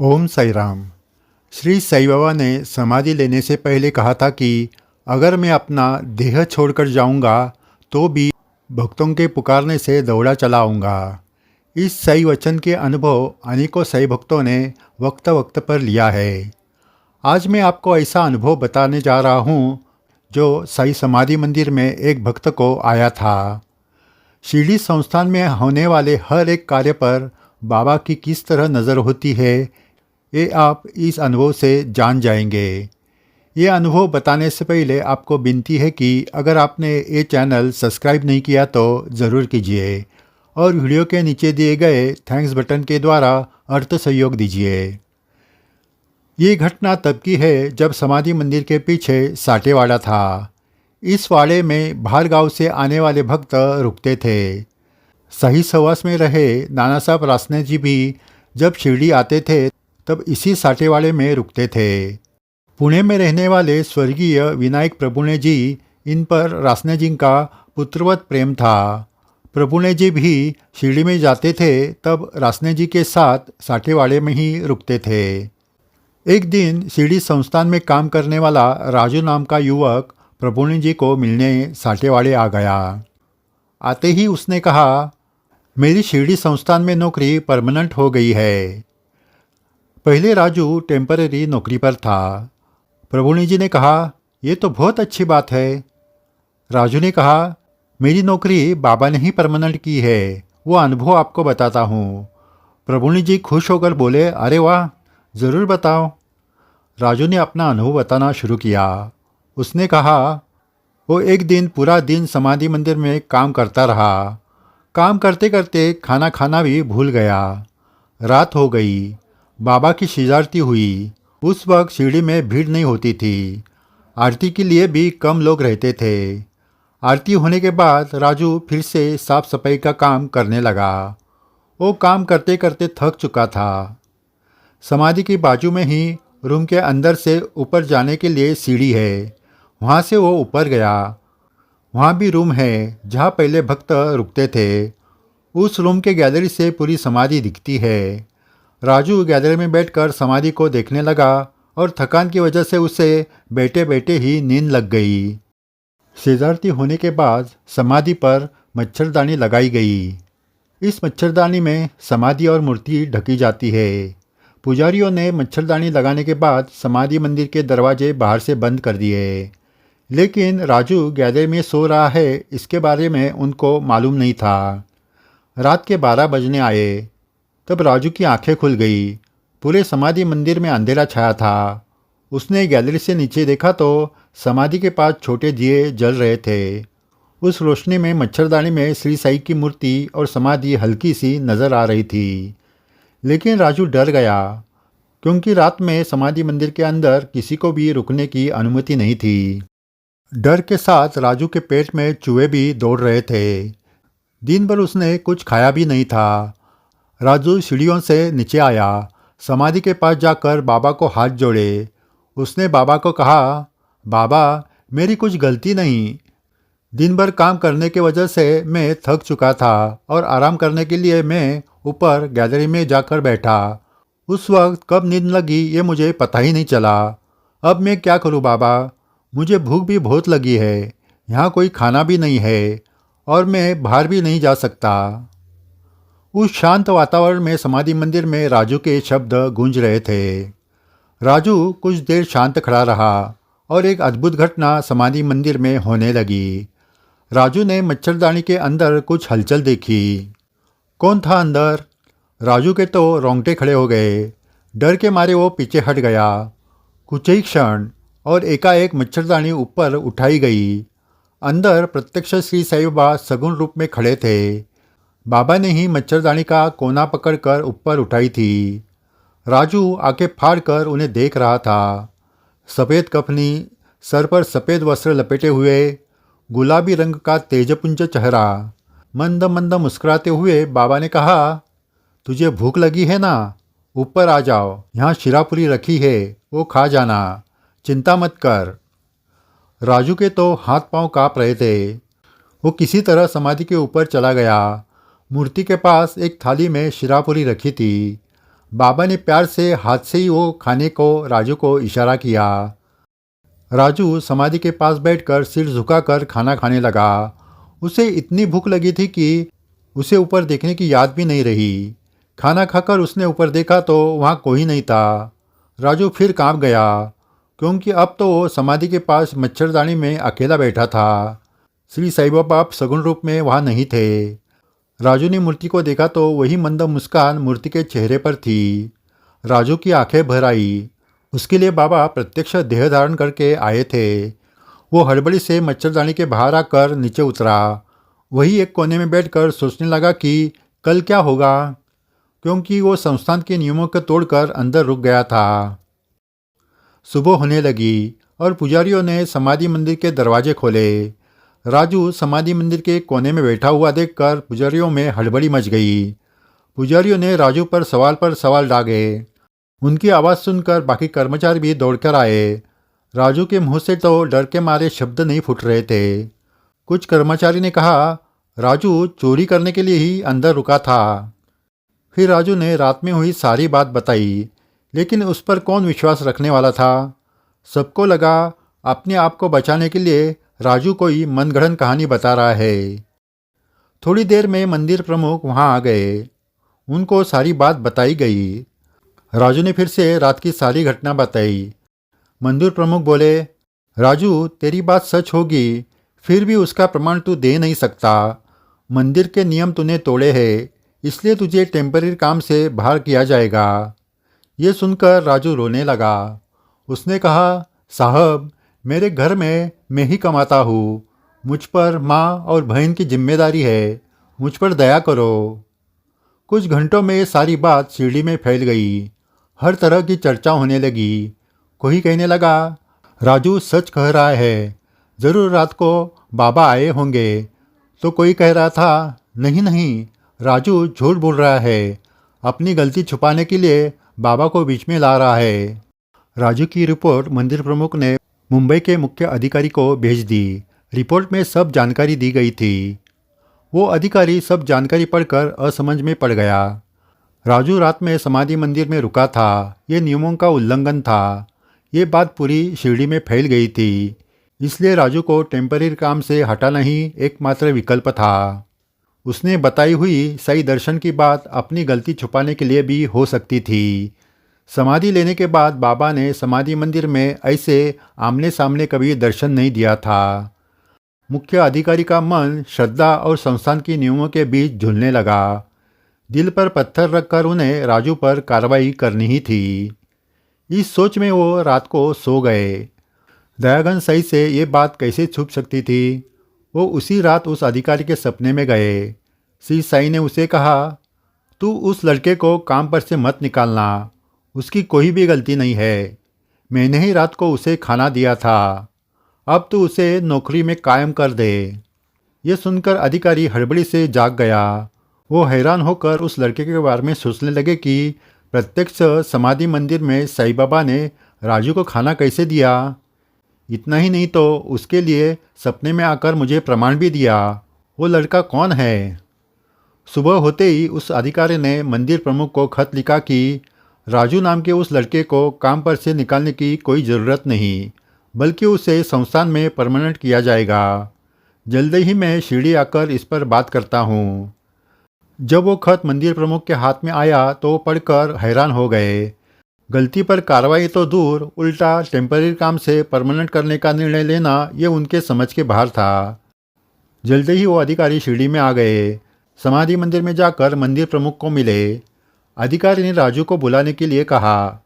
ओम साई राम। श्री साई बाबा ने समाधि लेने से पहले कहा था कि अगर मैं अपना देह छोड़कर जाऊंगा तो भी भक्तों के पुकारने से दौड़ा चला आऊँगा। इस सही वचन के अनुभव अनेकों सही भक्तों ने वक्त वक्त पर लिया है। आज मैं आपको ऐसा अनुभव बताने जा रहा हूँ जो साई समाधि मंदिर में एक भक्त को आया था। शिरडी संस्थान में होने वाले हर एक कार्य पर बाबा की किस तरह नज़र होती है, ये आप इस अनुभव से जान जाएंगे। ये अनुभव बताने से पहले आपको विनती है कि अगर आपने ये चैनल सब्सक्राइब नहीं किया तो ज़रूर कीजिए और वीडियो के नीचे दिए गए थैंक्स बटन के द्वारा अर्थ सहयोग दीजिए। ये घटना तब की है जब समाधि मंदिर के पीछे साटेवाड़ा था। इस वाड़े में बाहर गांव से आने वाले भक्त रुकते थे। सही सहवास में रहे नाना साहब रासने जी भी जब शिरडी आते थे तब इसी साटेवाड़े में रुकते थे। पुणे में रहने वाले स्वर्गीय विनायक प्रभुने जी, इन पर रासने जी का पुत्रवत प्रेम था। प्रभुने जी भी शिरडी में जाते थे तब रासने जी के साथ साटेवाड़े में ही रुकते थे। एक दिन शिरडी संस्थान में काम करने वाला राजू नाम का युवक प्रभुने जी को मिलने साटेवाड़े आ गया। आते ही उसने कहा, मेरी शिरडी संस्थान में नौकरी परमानेंट हो गई है। पहले राजू टेम्पररी नौकरी पर था। प्रभुने जी ने कहा, ये तो बहुत अच्छी बात है। राजू ने कहा, मेरी नौकरी बाबा ने ही परमानेंट की है, वो अनुभव आपको बताता हूँ। प्रभुने जी खुश होकर बोले, अरे वाह, ज़रूर बताओ। राजू ने अपना अनुभव बताना शुरू किया। उसने कहा, वो एक दिन पूरा दिन समाधि मंदिर में काम करता रहा। काम करते करते खाना खाना भी भूल गया। रात हो गई। बाबा की शिजारती हुई। उस वक्त शिरडी में भीड़ नहीं होती थी। आरती के लिए भी कम लोग रहते थे। आरती होने के बाद राजू फिर से साफ सफाई का काम करने लगा। वो काम करते करते थक चुका था। समाधि की बाजू में ही रूम के अंदर से ऊपर जाने के लिए सीढ़ी है। वहाँ से वो ऊपर गया। वहाँ भी रूम है जहाँ पहले भक्त रुकते थे। उस रूम के गैलरी से पूरी समाधि दिखती है। राजू गैलरी में बैठकर समाधि को देखने लगा और थकान की वजह से उसे बैठे बैठे ही नींद लग गई। सिजारती होने के बाद समाधि पर मच्छरदानी लगाई गई। इस मच्छरदानी में समाधि और मूर्ति ढकी जाती है। पुजारियों ने मच्छरदानी लगाने के बाद समाधि मंदिर के दरवाजे बाहर से बंद कर दिए। लेकिन राजू गैलरी में सो रहा है, इसके बारे में उनको मालूम नहीं था। रात के 12 बजने आए। तब राजू की आंखें खुल गई। पूरे समाधि मंदिर में अंधेरा छाया था। उसने गैलरी से नीचे देखा तो समाधि के पास छोटे दिए जल रहे थे। उस रोशनी में मच्छरदानी में श्री साई की मूर्ति और समाधि हल्की सी नजर आ रही थी। लेकिन राजू डर गया, क्योंकि रात में समाधि मंदिर के अंदर किसी को भी रुकने की अनुमति नहीं थी। डर के साथ राजू के पेट में चूहे भी दौड़ रहे थे। दिन भर उसने कुछ खाया भी नहीं था। राजू सीढ़ियों से नीचे आया। समाधि के पास जाकर बाबा को हाथ जोड़े। उसने बाबा को कहा, बाबा, मेरी कुछ गलती नहीं। दिन भर काम करने की वजह से मैं थक चुका था और आराम करने के लिए मैं ऊपर गैलरी में जाकर बैठा। उस वक्त कब नींद लगी ये मुझे पता ही नहीं चला। अब मैं क्या करूं बाबा? मुझे भूख भी बहुत लगी है। यहाँ कोई खाना भी नहीं है और मैं बाहर भी नहीं जा सकता। उस शांत वातावरण में समाधि मंदिर में राजू के शब्द गूंज रहे थे। राजू कुछ देर शांत खड़ा रहा और एक अद्भुत घटना समाधि मंदिर में होने लगी। राजू ने मच्छरदानी के अंदर कुछ हलचल देखी। कौन था अंदर? राजू के तो रोंगटे खड़े हो गए। डर के मारे वो पीछे हट गया। कुछ ही क्षण और एकाएक मच्छरदानी ऊपर उठाई गई। अंदर प्रत्यक्ष श्री साई बाबा सगुण रूप में खड़े थे। बाबा ने ही मच्छरदानी का कोना पकड़कर ऊपर उठाई थी। राजू आंखें फाड़कर उन्हें देख रहा था। सफ़ेद कफनी, सर पर सफ़ेद वस्त्र लपेटे हुए, गुलाबी रंग का तेजपुंज चेहरा। मंद मंद मुस्कुराते हुए बाबा ने कहा, तुझे भूख लगी है ना? ऊपर आ जाओ, यहाँ शिरापुरी रखी है, वो खा जाना, चिंता मत कर। राजू के तो हाथ पांव काँप रहे थे। वो किसी तरह समाधि के ऊपर चला गया। मूर्ति के पास एक थाली में शिरापुरी रखी थी। बाबा ने प्यार से हाथ से ही वो खाने को राजू को इशारा किया। राजू समाधि के पास बैठकर सिर झुकाकर खाना खाने लगा। उसे इतनी भूख लगी थी कि उसे ऊपर देखने की याद भी नहीं रही। खाना खाकर उसने ऊपर देखा तो वहाँ कोई नहीं था। राजू फिर कांप गया, क्योंकि अब तो वो समाधि के पास मच्छरदानी में अकेला बैठा था। श्री साईं बाबा सगुण रूप में वहाँ नहीं थे। राजू ने मूर्ति को देखा तो वही मंद मुस्कान मूर्ति के चेहरे पर थी। राजू की आंखें भर आई। उसके लिए बाबा प्रत्यक्ष देह धारण करके आए थे। वो हड़बड़ी से मच्छरदानी के बाहर आकर नीचे उतरा। वही एक कोने में बैठकर सोचने लगा कि कल क्या होगा, क्योंकि वो संस्थान के नियमों को तोड़कर अंदर रुक गया था। सुबह होने लगी और पुजारियों ने समाधि मंदिर के दरवाजे खोले। राजू समाधि मंदिर के कोने में बैठा हुआ देखकर पुजारियों में हड़बड़ी मच गई। पुजारियों ने राजू पर सवाल दागे। उनकी आवाज़ सुनकर बाकी कर्मचारी भी दौड़कर आए। राजू के मुंह से तो डर के मारे शब्द नहीं फूट रहे थे। कुछ कर्मचारी ने कहा, राजू चोरी करने के लिए ही अंदर रुका था। फिर राजू ने रात में हुई सारी बात बताई, लेकिन उस पर कौन विश्वास रखने वाला था। सबको लगा अपने आप को बचाने के लिए राजू कोई मनगढ़ंत कहानी बता रहा है। थोड़ी देर में मंदिर प्रमुख वहां आ गए। उनको सारी बात बताई गई। राजू ने फिर से रात की सारी घटना बताई। मंदिर प्रमुख बोले, राजू तेरी बात सच होगी, फिर भी उसका प्रमाण तू दे नहीं सकता। मंदिर के नियम तूने तोड़े हैं, इसलिए तुझे टेम्पररी काम से बाहर किया जाएगा। ये सुनकर राजू रोने लगा। उसने कहा, साहब मेरे घर में मैं ही कमाता हूँ। मुझ पर माँ और बहन की जिम्मेदारी है। मुझ पर दया करो। कुछ घंटों में सारी बात सीढ़ी में फैल गई। हर तरह की चर्चा होने लगी। कोई कहने लगा, राजू सच कह रहा है, ज़रूर रात को बाबा आए होंगे। तो कोई कह रहा था, नहीं नहीं, राजू झूठ बोल रहा है, अपनी गलती छुपाने के लिए बाबा को बीच में ला रहा है। राजू की रिपोर्ट मंदिर प्रमुख ने मुंबई के मुख्य अधिकारी को भेज दी। रिपोर्ट में सब जानकारी दी गई थी। वो अधिकारी सब जानकारी पढ़कर असमझ में पड़ गया। राजू रात में समाधि मंदिर में रुका था, ये नियमों का उल्लंघन था। ये बात पूरी शिरडी में फैल गई थी। इसलिए राजू को टेम्पररी काम से हटाना ही एकमात्र विकल्प था। उसने बताई हुई सही दर्शन की बात अपनी गलती छुपाने के लिए भी हो सकती थी। समाधि लेने के बाद बाबा ने समाधि मंदिर में ऐसे आमने सामने कभी दर्शन नहीं दिया था। मुख्य अधिकारी का मन श्रद्धा और संस्थान के नियमों के बीच झूलने लगा। दिल पर पत्थर रखकर उन्हें राजू पर कार्रवाई करनी ही थी। इस सोच में वो रात को सो गए। दयागन सही से ये बात कैसे छुप सकती थी। वो उसी रात उस अधिकारी के सपने में गए। श्री साईं ने उसे कहा, तू उस लड़के को काम पर से मत निकालना, उसकी कोई भी गलती नहीं है। मैंने ही रात को उसे खाना दिया था, अब तू उसे नौकरी में कायम कर दे। ये सुनकर अधिकारी हड़बड़ी से जाग गया। वो हैरान होकर उस लड़के के बारे में सोचने लगे कि प्रत्यक्ष समाधि मंदिर में साईं बाबा ने राजू को खाना कैसे दिया। इतना ही नहीं तो उसके लिए सपने में आकर मुझे प्रमाण भी दिया। वो लड़का कौन है? सुबह होते ही उस अधिकारी ने मंदिर प्रमुख को खत लिखा कि राजू नाम के उस लड़के को काम पर से निकालने की कोई ज़रूरत नहीं, बल्कि उसे संस्थान में परमानेंट किया जाएगा। जल्द ही मैं शिरडी आकर इस पर बात करता हूँ। जब वो खत मंदिर प्रमुख के हाथ में आया तो वो पढ़कर हैरान हो गए। गलती पर कार्रवाई तो दूर, उल्टा टेम्पररी काम से परमानेंट करने का निर्णय लेना ये उनके समझ के बाहर था। जल्द ही वो अधिकारी शिरडी में आ गए। समाधि मंदिर में जाकर मंदिर प्रमुख को मिले। अधिकारी ने राजू को बुलाने के लिए कहा।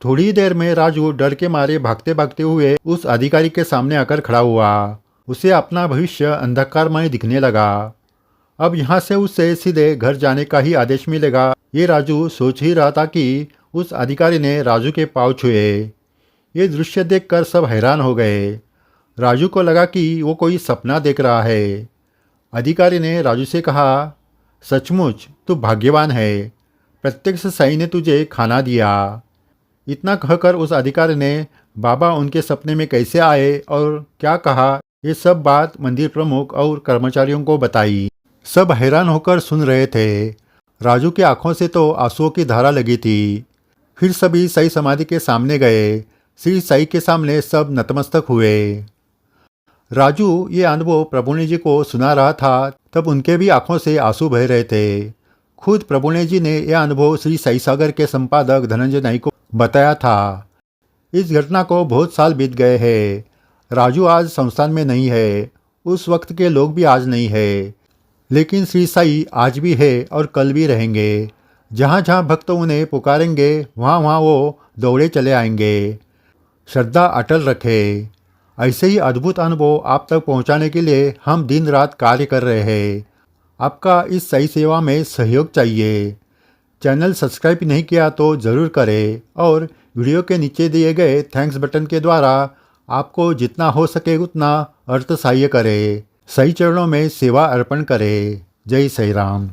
थोड़ी देर में राजू डर के मारे भागते भागते हुए उस अधिकारी के सामने आकर खड़ा हुआ। उसे अपना भविष्य अंधकारमय दिखने लगा। अब यहाँ से उसे सीधे घर जाने का ही आदेश मिलेगा, ये राजू सोच ही रहा था कि उस अधिकारी ने राजू के पाँव छुए। ये दृश्य देखकर सब हैरान हो गए। राजू को लगा कि वो कोई सपना देख रहा है। अधिकारी ने राजू से कहा, सचमुच तू भाग्यवान है, प्रत्यक्ष साईं ने तुझे खाना दिया। इतना कहकर उस अधिकारी ने बाबा उनके सपने में कैसे आए और क्या कहा, ये सब बात मंदिर प्रमुख और कर्मचारियों को बताई। सब हैरान होकर सुन रहे थे। राजू की आंखों से तो आंसुओं की धारा लगी थी। फिर सभी साई समाधि के सामने गए। श्री साई के सामने सब नतमस्तक हुए। राजू ये अनुभव प्रभुने जी को सुना रहा था, तब उनके भी आंखों से आंसू बह रहे थे। खुद प्रभुने जी ने यह अनुभव श्री साई सागर के संपादक धनंजय नाई को बताया था। इस घटना को बहुत साल बीत गए हैं। राजू आज संस्थान में नहीं है, उस वक्त के लोग भी आज नहीं है, लेकिन श्री साई आज भी है और कल भी रहेंगे। जहाँ जहाँ भक्त उन्हें पुकारेंगे वहाँ वहाँ वो दौड़े चले आएंगे। श्रद्धा अटल रखें। ऐसे ही अद्भुत अनुभव आप तक पहुँचाने के लिए हम दिन रात कार्य कर रहे हैं। आपका इस सही सेवा में सहयोग चाहिए। चैनल सब्सक्राइब नहीं किया तो ज़रूर करें और वीडियो के नीचे दिए गए थैंक्स बटन के द्वारा आपको जितना हो सके उतना अर्थ सहाय्य करें। सही चरणों में सेवा अर्पण करें। जय साई राम।